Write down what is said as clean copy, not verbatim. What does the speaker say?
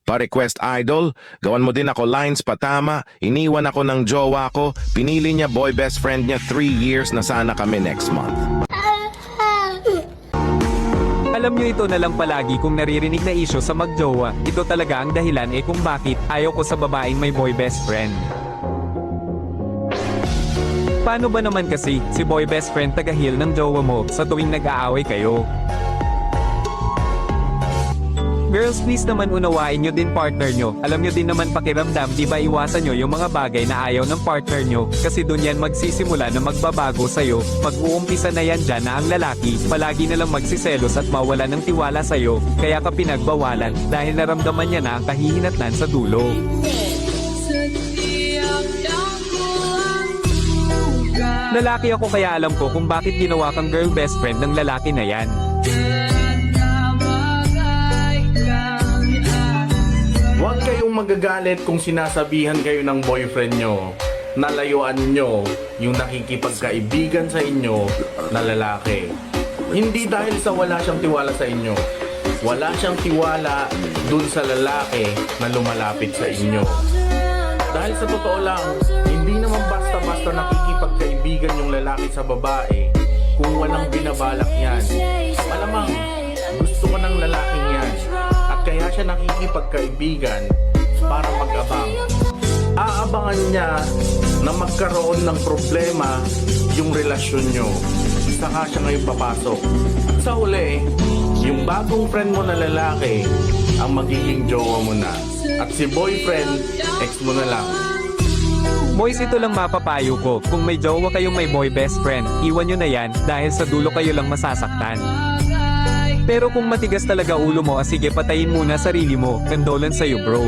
Pa-request idol, gawan mo din ako lines patama, iniwan ako ng jowa ko, pinili niya boy best friend niya 3 years na sana kami next month. Alam nyo, ito na lang palagi kung naririnig na issue sa magjowa. Ito talaga ang dahilan kung bakit ayaw ko sa babaeng may boy best friend. Paano ba naman kasi si boy best friend taga-heal ng jowa mo sa tuwing nag-aaway kayo? Girls, please naman unawain nyo din partner nyo. Alam nyo din naman pakiramdam, di ba iwasan nyo yung mga bagay na ayaw ng partner nyo, kasi dun yan magsisimula na magbabago sa'yo. Mag-uumpisa na yan dyan na ang lalaki palagi na lang magsiselos at mawala ng tiwala sa'yo, kaya ka pinagbawalan dahil naramdaman niya na ang kahihinatnan sa dulo. Lalaki ako kaya alam ko kung bakit ginawa kang girl best friend ng lalaki na yan. Huwag kayong magagalit kung sinasabihan kayo ng boyfriend nyo na layuan nyo yung nakikipagkaibigan sa inyo na lalaki. Hindi dahil sa wala siyang tiwala sa inyo. Wala siyang tiwala dun sa lalaki na lumalapit sa inyo. Dahil sa totoo lang, hindi naman basta-basta nakikipagkaibigan yung lalaki sa babae kung walang binabalak yan. Malamang gusto ko ng lalaking yan. Kaya siya nakikipagkaibigan para mag-abang. Aabangan niya na magkaroon ng problema yung relasyon nyo. Saka siya ngayon papasok. Sa huli, yung bagong friend mo na lalaki ang magiging jowa mo na. At si boyfriend, ex mo na lang. Boys, ito lang mapapayo ko. Kung may jowa kayong may boy best friend, iwan nyo na yan dahil sa dulo kayo lang masasaktan. Pero kung matigas talaga ulo mo, sige patayin muna sarili mo. Condolence sa'yo, bro.